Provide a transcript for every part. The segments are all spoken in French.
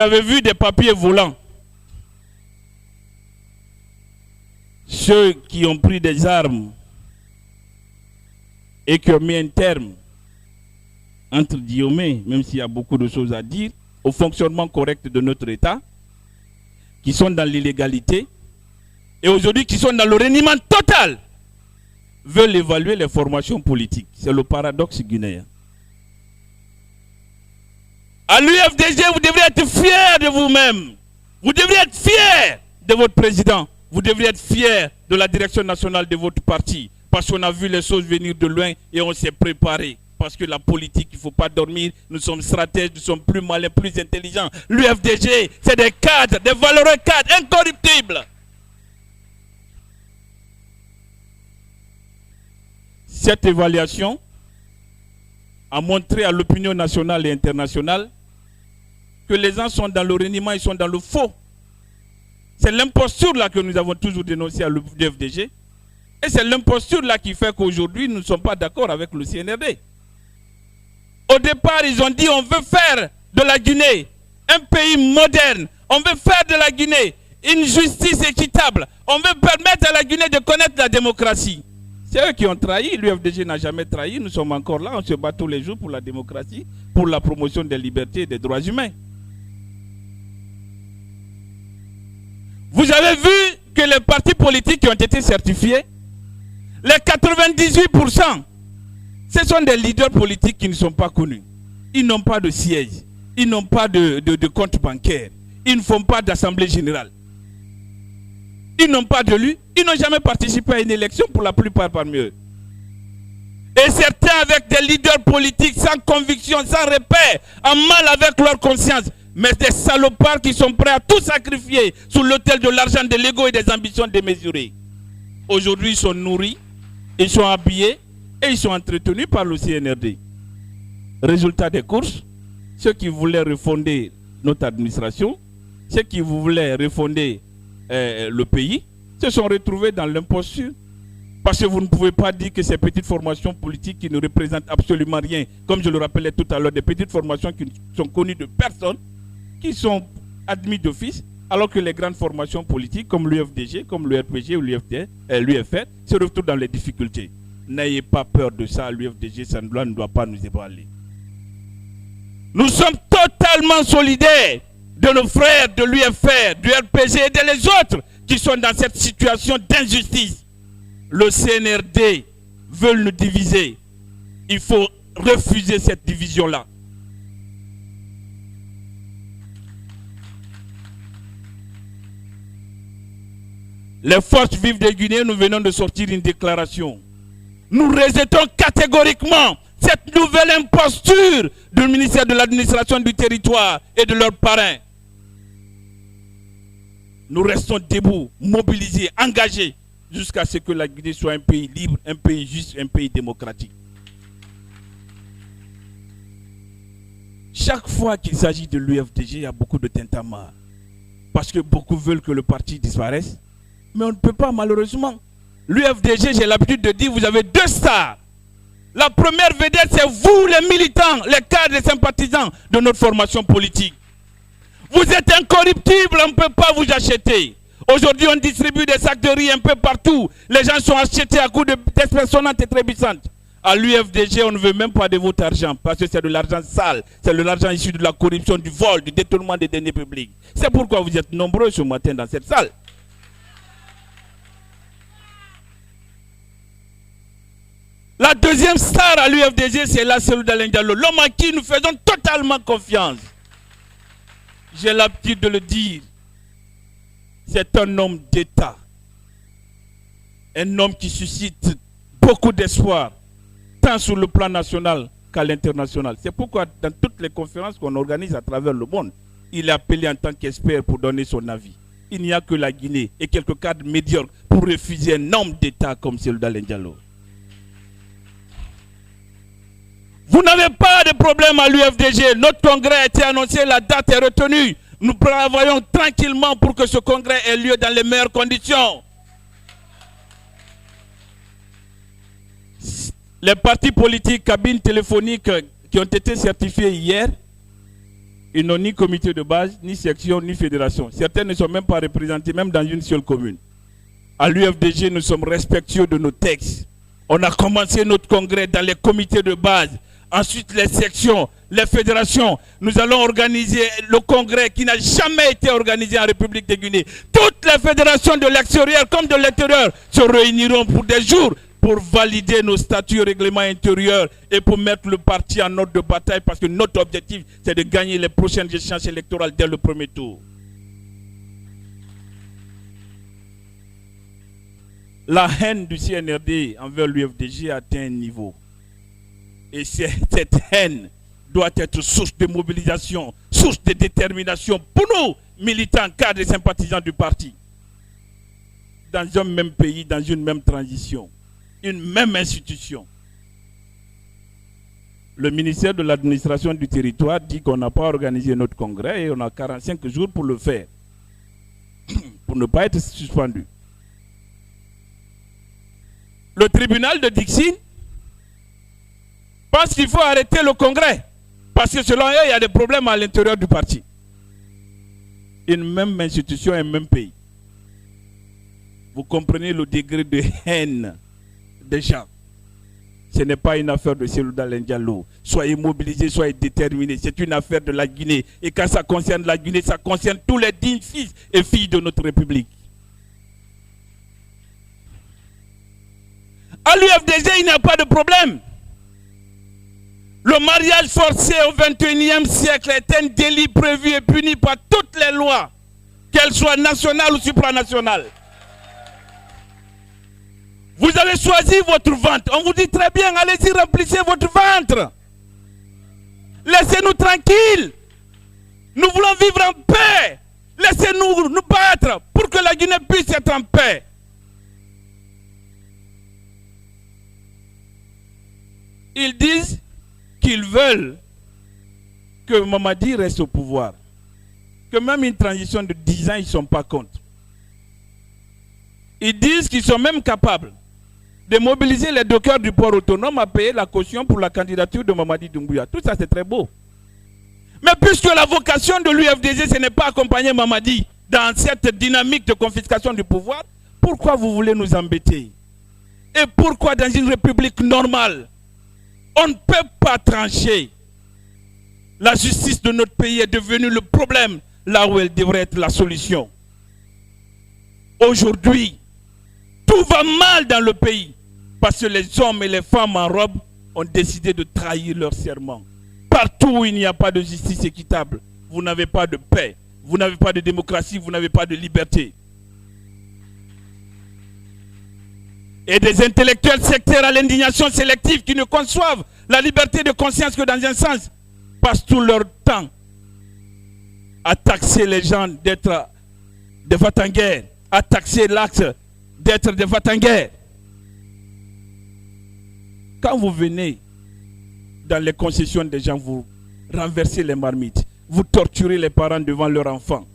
avez vu des papiers volants. Ceux qui ont pris des armes et qui ont mis un terme, entre guillemets, même s'il y a beaucoup de choses à dire, au fonctionnement correct de notre État, qui sont dans l'illégalité, et aujourd'hui qui sont dans le reniement total, veulent évaluer les formations politiques. C'est le paradoxe guinéen. À l'UFDG, vous devriez être fiers de vous-même. Vous devriez être fiers de votre président. Vous devriez être fiers de la direction nationale de votre parti. Parce qu'on a vu les choses venir de loin et on s'est préparé. Parce que la politique, il ne faut pas dormir. Nous sommes stratèges, nous sommes plus malins, plus intelligents. L'UFDG, c'est des cadres, des valeureux cadres, incorruptibles. Cette évaluation a montré à l'opinion nationale et internationale que les gens sont dans le reniement, ils sont dans le faux. C'est l'imposture là que nous avons toujours dénoncé à l'UFDG. Et c'est l'imposture là qui fait qu'aujourd'hui, nous ne sommes pas d'accord avec le CNRD. Au départ, ils ont dit on veut faire de la Guinée un pays moderne. On veut faire de la Guinée une justice équitable. On veut permettre à la Guinée de connaître la démocratie. C'est eux qui ont trahi. L'UFDG n'a jamais trahi. Nous sommes encore là. On se bat tous les jours pour la démocratie, pour la promotion des libertés et des droits humains. Vous avez vu que les partis politiques qui ont été certifiés, les 98%, ce sont des leaders politiques qui ne sont pas connus. Ils n'ont pas de siège. Ils n'ont pas de compte bancaire. Ils ne font pas d'assemblée générale. Ils n'ont pas d'élu. Ils n'ont jamais participé à une élection pour la plupart parmi eux. Et certains avec des leaders politiques sans conviction, sans repère, en mal avec leur conscience. Mais des salopards qui sont prêts à tout sacrifier sous l'autel de l'argent, de l'ego et des ambitions démesurées. Aujourd'hui, ils sont nourris, ils sont habillés et ils sont entretenus par le CNRD. Résultat des courses, ceux qui voulaient refonder notre administration, ceux qui voulaient refonder le pays, se sont retrouvés dans l'imposture. Parce que vous ne pouvez pas dire que ces petites formations politiques qui ne représentent absolument rien, comme je le rappelais tout à l'heure, des petites formations qui ne sont connues de personne, qui sont admis d'office, alors que les grandes formations politiques comme l'UFDG, comme le RPG ou l'UFR se retrouvent dans les difficultés. N'ayez pas peur de ça, l'UFDG, ça ne doit pas nous ébranler. Nous sommes totalement solidaires de nos frères de l'UFR, du RPG et de les autres qui sont dans cette situation d'injustice. Le CNRD veut nous diviser. Il faut refuser cette division-là. Les forces vives de Guinée, nous venons de sortir une déclaration. Nous rejetons catégoriquement cette nouvelle imposture du ministère de l'administration du territoire et de leurs parrains. Nous restons debout, mobilisés, engagés, jusqu'à ce que la Guinée soit un pays libre, un pays juste, un pays démocratique. Chaque fois qu'il s'agit de l'UFDG, il y a beaucoup de tintamarre. Parce que beaucoup veulent que le parti disparaisse. Mais on ne peut pas, malheureusement. L'UFDG, j'ai l'habitude de dire, vous avez deux stars. La première vedette, c'est vous, les militants, les cadres et sympathisants de notre formation politique. Vous êtes incorruptibles, on ne peut pas vous acheter. Aujourd'hui, on distribue des sacs de riz un peu partout. Les gens sont achetés à coups d'espèces sonnantes et trébuchantes. À l'UFDG, on ne veut même pas de votre argent, parce que c'est de l'argent sale. C'est de l'argent issu de la corruption, du vol, du détournement des deniers publics. C'est pourquoi vous êtes nombreux ce matin dans cette salle. La deuxième star à l'UFDG, c'est la cellule d'Alain Diallo, l'homme à qui nous faisons totalement confiance. J'ai l'habitude de le dire. C'est un homme d'État. Un homme qui suscite beaucoup d'espoir, tant sur le plan national qu'à l'international. C'est pourquoi dans toutes les conférences qu'on organise à travers le monde, il est appelé en tant qu'expert pour donner son avis. Il n'y a que la Guinée et quelques cadres médiocres pour refuser un homme d'État comme celui d'Alain Diallo. Vous n'avez pas de problème à l'UFDG. Notre congrès a été annoncé, la date est retenue. Nous travaillons tranquillement pour que ce congrès ait lieu dans les meilleures conditions. Les partis politiques, cabines téléphoniques qui ont été certifiés hier Ils n'ont ni comité de base, ni section, ni fédération. Certains ne sont même pas représentés, même dans une seule commune. À l'UFDG, nous sommes respectueux de nos textes. On a commencé notre congrès dans les comités de base. Ensuite, les sections, les fédérations. Nous allons organiser le congrès qui n'a jamais été organisé en République de Guinée. Toutes les fédérations de l'extérieur comme de l'intérieur se réuniront pour des jours pour valider nos statuts, règlements intérieurs et pour mettre le parti en ordre de bataille parce que notre objectif, c'est de gagner les prochaines échéances électorales dès le premier tour. La haine du CNRD envers l'UFDG a atteint un niveau. Et cette haine doit être source de mobilisation, source de détermination pour nous, militants, cadres et sympathisants du parti. Dans un même pays, dans une même transition, une même institution. Le ministère de l'administration du territoire dit qu'on n'a pas organisé notre congrès et on a 45 jours pour le faire, pour ne pas être suspendu. Le tribunal de Dixine pense qu'il faut arrêter le congrès parce que selon eux, il y a des problèmes à l'intérieur du parti. Une même institution, un même pays. Vous comprenez le degré de haine des gens. Ce n'est pas une affaire de Cellou Dalein Diallo. Soyez mobilisés, soyez déterminés. C'est une affaire de la Guinée. Et quand ça concerne la Guinée, ça concerne tous les dignes fils et filles de notre République. À l'UFDG, il n'y a pas de problème. Le mariage forcé au XXIe siècle est un délit prévu et puni par toutes les lois, qu'elles soient nationales ou supranationales. Vous avez choisi votre ventre. On vous dit très bien, allez-y, remplissez votre ventre. Laissez-nous tranquilles. Nous voulons vivre en paix. Laissez-nous nous battre pour que la Guinée puisse être en paix. Ils disent qu'ils veulent que Mamadi reste au pouvoir. Que même une transition de 10 ans, ils ne sont pas contre. Ils disent qu'ils sont même capables de mobiliser les dockers du port autonome à payer la caution pour la candidature de Mamadi Doumbouya. Tout ça, c'est très beau. Mais puisque la vocation de l'UFDG, ce n'est pas accompagner Mamadi dans cette dynamique de confiscation du pouvoir, pourquoi vous voulez nous embêter? Et pourquoi dans une république normale, on ne peut pas trancher? La justice de notre pays est devenue le problème, là où elle devrait être la solution. Aujourd'hui, tout va mal dans le pays parce que les hommes et les femmes en robe ont décidé de trahir leur serment. Partout où il n'y a pas de justice équitable, vous n'avez pas de paix, vous n'avez pas de démocratie, vous n'avez pas de liberté. Et des intellectuels sectaires à l'indignation sélective qui ne conçoivent la liberté de conscience que dans un sens, passent tout leur temps à taxer les gens d'être des va-t-en-guerre, à taxer l'axe d'être des va-t-en-guerre. Quand vous venez dans les concessions des gens, vous renversez les marmites, vous torturez les parents devant leurs enfants,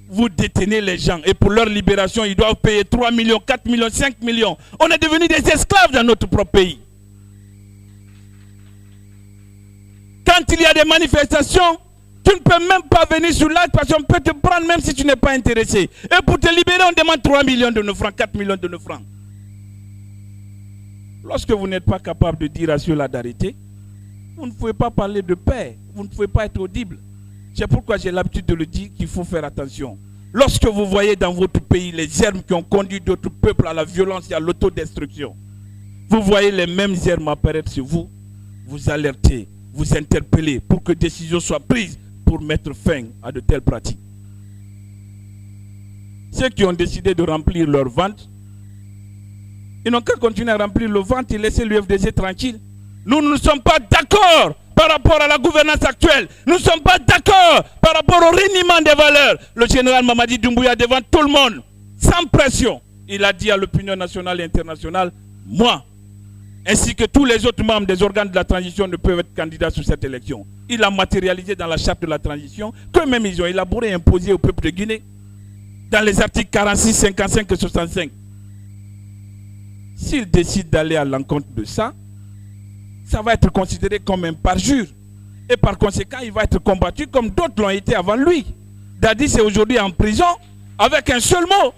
vous détenez les gens et pour leur libération, ils doivent payer 3 millions, 4 millions, 5 millions. On est devenus des esclaves dans notre propre pays. Quand il y a des manifestations, tu ne peux même pas venir sur l'acte parce qu'on peut te prendre même si tu n'es pas intéressé. Et pour te libérer, on demande 3 millions de nos francs, 4 millions de nos francs. Lorsque vous n'êtes pas capable de dire à ceux-là d'arrêter, vous ne pouvez pas parler de paix, vous ne pouvez pas être audible. C'est pourquoi j'ai l'habitude de le dire qu'il faut faire attention. Lorsque vous voyez dans votre pays les germes qui ont conduit d'autres peuples à la violence et à l'autodestruction, vous voyez les mêmes germes apparaître sur vous, vous alertez, vous interpellez pour que décision soit prise pour mettre fin à de telles pratiques. Ceux qui ont décidé de remplir leur ventre, ils n'ont qu'à continuer à remplir le ventre et laisser l'UFDG tranquille. Nous ne sommes pas d'accord par rapport à la gouvernance actuelle. Nous ne sommes pas d'accord par rapport au reniement des valeurs. Le général Mamadi Doumbouya, devant tout le monde, sans pression, il a dit à l'opinion nationale et internationale, moi, ainsi que tous les autres membres des organes de la transition ne peuvent être candidats sur cette élection. Il a matérialisé dans la charte de la transition, qu'eux-mêmes ils ont élaboré et imposé au peuple de Guinée, dans les articles 46, 55 et 65. S'il décide d'aller à l'encontre de ça, ça va être considéré comme un parjure. Et par conséquent, il va être combattu comme d'autres l'ont été avant lui. Dadis est aujourd'hui en prison avec un seul mot,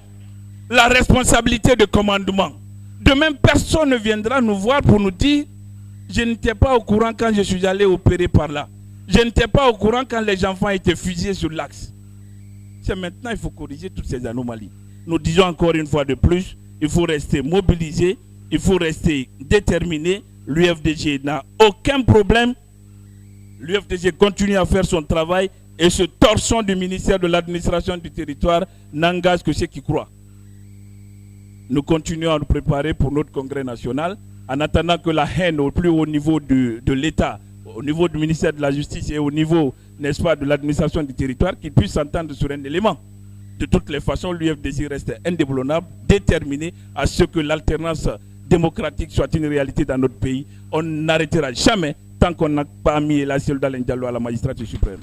la responsabilité de commandement. De même, personne ne viendra nous voir pour nous dire « Je n'étais pas au courant quand je suis allé opérer par là. Je n'étais pas au courant quand les enfants étaient fusillés sur l'axe. » C'est maintenant qu'il faut corriger toutes ces anomalies. Nous disons encore une fois de plus, il faut rester mobilisé, il faut rester déterminé. L'UFDG n'a aucun problème. L'UFDG continue à faire son travail et ce torchon du ministère de l'administration du territoire n'engage que ceux qui croient. Nous continuons à nous préparer pour notre congrès national en attendant que la haine au plus haut niveau de l'État, au niveau du ministère de la Justice et au niveau, n'est-ce pas, de l'administration du territoire, qu'ils puissent s'entendre sur un élément. De toutes les façons, l'UFDG reste indéboulonnable, déterminé à ce que l'alternance démocratique soit une réalité dans notre pays. On n'arrêtera jamais tant qu'on n'a pas mis la Diallo à la magistrature suprême.